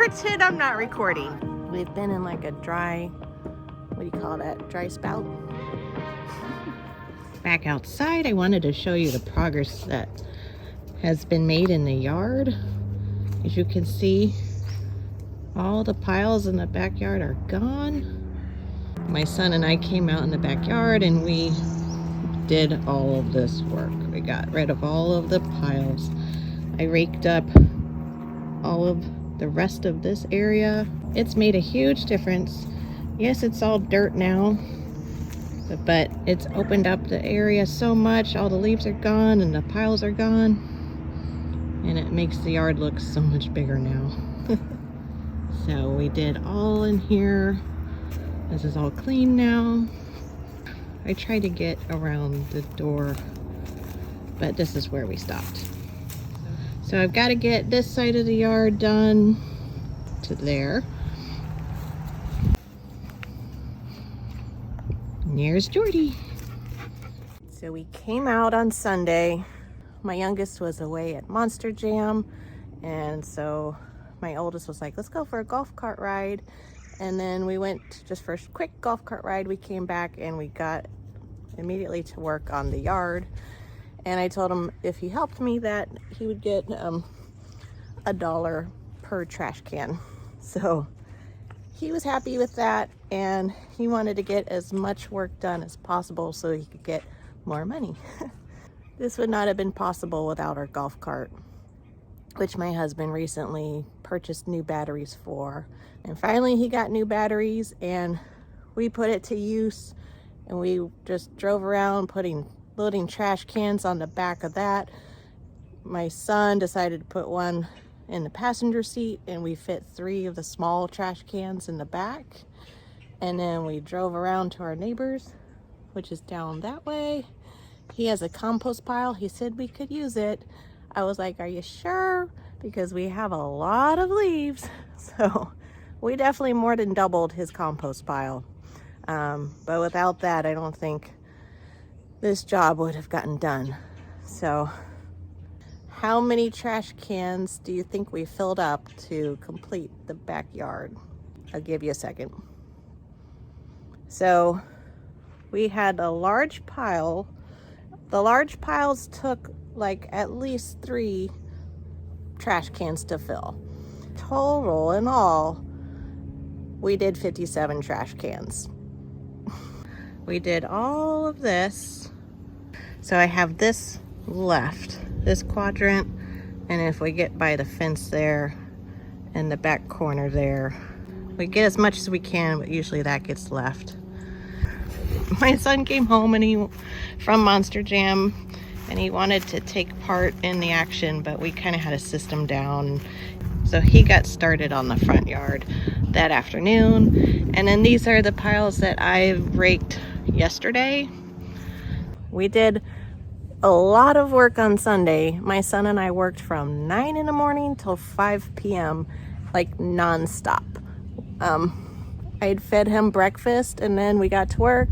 pretend I'm not recording. We've been in like a dry, what do you call that? Dry spout? Back outside, I wanted to show you the progress that has been made in the yard. As you can see, all the piles in the backyard are gone. My son and I came out in the backyard and we did all of this work. We got rid of all of the piles. I raked up all of the rest of this area. It's made a huge difference. Yes, it's all dirt now, but it's opened up the area so much. All the leaves are gone and the piles are gone, and it makes the yard look so much bigger now. So we did all in here. This is all clean now. I tried to get around the door, but this is where we stopped. So I've got to get this side of the yard done to there. And here's Jordy. So we came out on Sunday. My youngest was away at Monster Jam, and so my oldest was like, let's go for a golf cart ride. And then we went just for a quick golf cart ride. We came back and we got immediately to work on the yard. And I told him if he helped me that he would get $1 per trash can. So he was happy with that, and he wanted to get as much work done as possible so he could get more money. This would not have been possible without our golf cart, which my husband recently purchased new batteries for. And finally he got new batteries and we put it to use, and we just drove around loading trash cans on the back of that. My son decided to put one in the passenger seat, and we fit 3 of the small trash cans in the back. And then we drove around to our neighbors, which is down that way. He has a compost pile. He said we could use it. I was like, are you sure? Because we have a lot of leaves. So we definitely more than doubled his compost pile. But without that, I don't think this job would have gotten done. So how many trash cans do you think we filled up to complete the backyard? I'll give you a second. So we had a large pile. The large piles took like at least 3 trash cans to fill. Total in all, we did 57 trash cans. We did all of this. So I have this left, this quadrant, and if we get by the fence there and the back corner there, we get as much as we can, but usually that gets left. My son came home from Monster Jam, and he wanted to take part in the action, but we kind of had a system down. So he got started on the front yard that afternoon. And then these are the piles that I raked yesterday. We did a lot of work on Sunday. My son and I worked from 9 in the morning till 5 p.m. like nonstop. I had fed him breakfast, and then we got to work,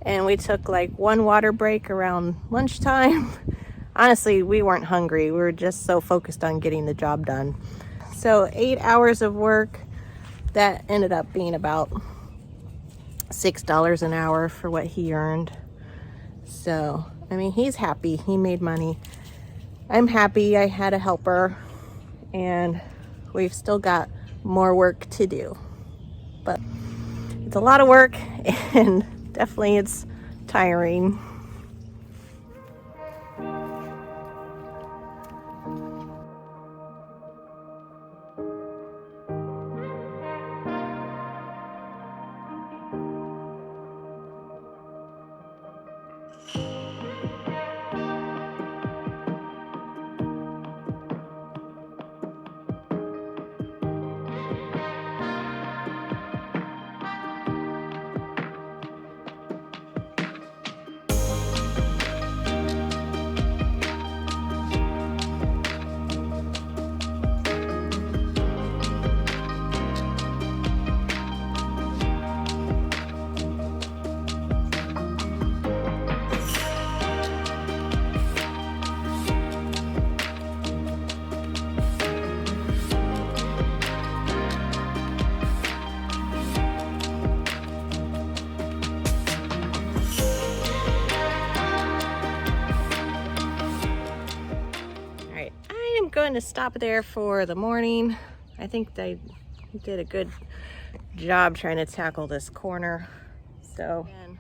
and we took like 1 water break around lunchtime. Honestly, we weren't hungry. We were just so focused on getting the job done. So 8 hours of work, that ended up being about $6 an hour for what he earned. So, I mean, he's happy. He made money. I'm happy I had a helper, and we've still got more work to do. But it's a lot of work, and definitely it's tiring. going to stop there for the morning. I think they did a good job trying to tackle this corner. So, and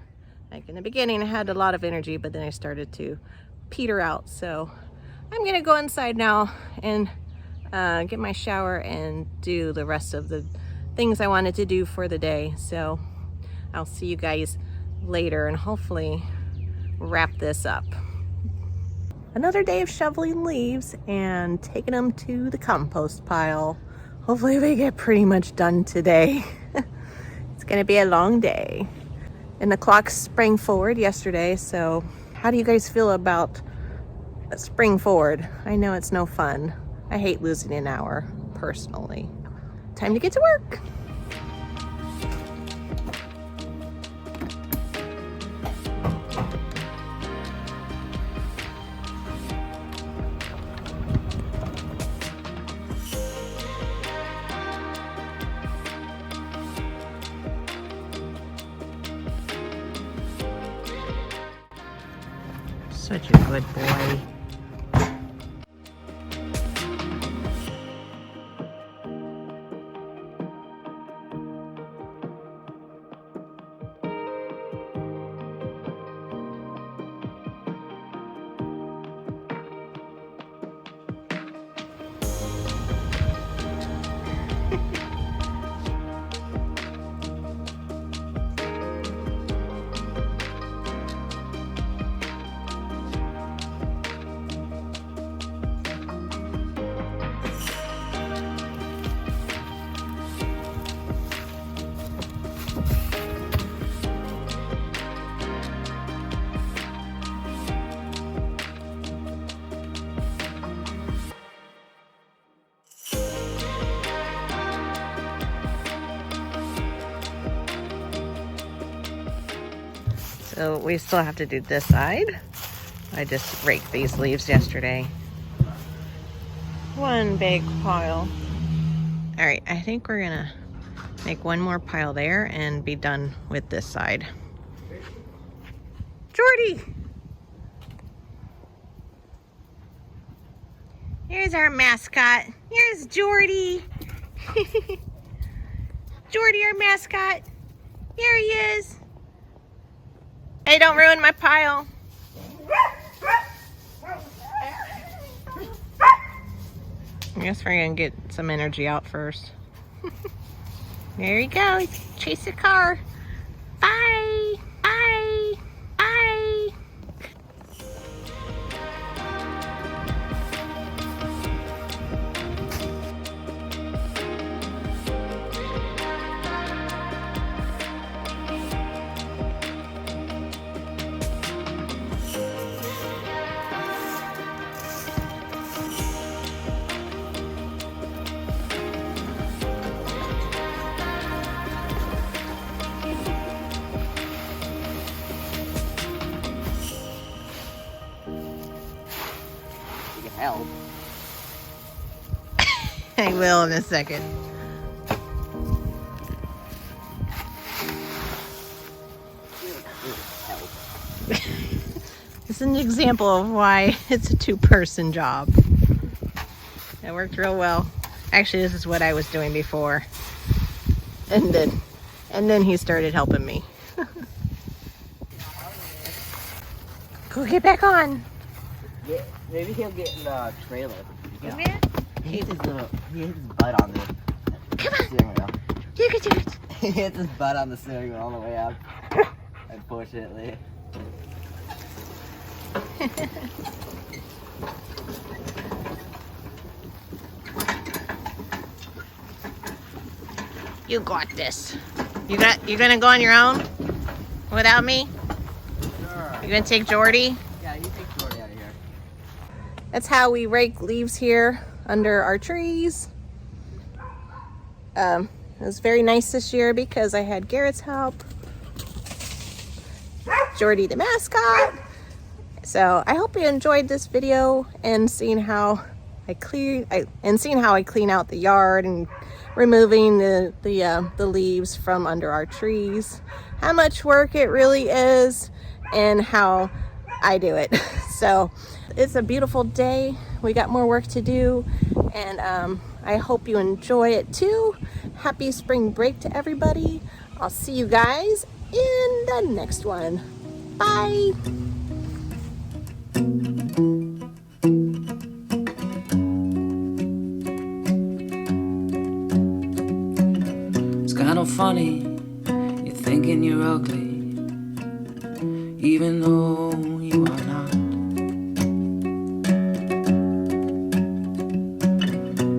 like in the beginning, I had a lot of energy, but then I started to peter out. So I'm gonna go inside now and get my shower and do the rest of the things I wanted to do for the day. So I'll see you guys later and hopefully wrap this up. Another day of shoveling leaves and taking them to the compost pile. Hopefully we get pretty much done today. It's gonna be a long day. And the clock sprang forward yesterday, so how do you guys feel about a spring forward? I know it's no fun. I hate losing an hour, personally. Time to get to work. Such a good boy. So we still have to do this side. I just raked these leaves yesterday. One big pile. All right, I think we're gonna make one more pile there and be done with this side. Jordy! Here's our mascot. Here's Jordy. Jordy, our mascot. Here he is. Hey, don't ruin my pile. I guess we're gonna get some energy out first. There you go. Chase the car. Bye. Bye. Bye. Help. I will in a second. It's an example of why it's a two-person job. It worked real well. Actually, this is what I was doing before. And then he started helping me. Go get back on. Yeah, maybe he'll get in the trailer. Yeah. He hits his butt on the steering wheel. He hits his butt on the steering wheel all the way up. Unfortunately. You got this. You're gonna go on your own without me? Sure. You gonna take Jordy? Yeah, you take Jordy out of here. That's how we rake leaves here under our trees. It was very nice this year because I had Garrett's help. Jordy the mascot. So I hope you enjoyed this video and seeing how I clean out the yard and removing the leaves from under our trees. How much work it really is and how I do it. So it's a beautiful day. We got more work to do, and I hope you enjoy it too. Happy spring break to everybody. I'll see you guys in the next one. Bye. It's kind of funny, you're thinking you're ugly, even though you are not.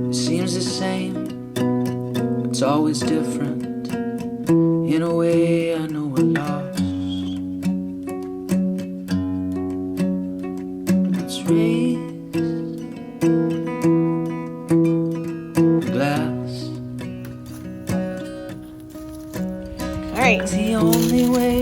It seems the same, it's always different. In a way, I know we're lost. Let's raise the glass. All right. It's the only way.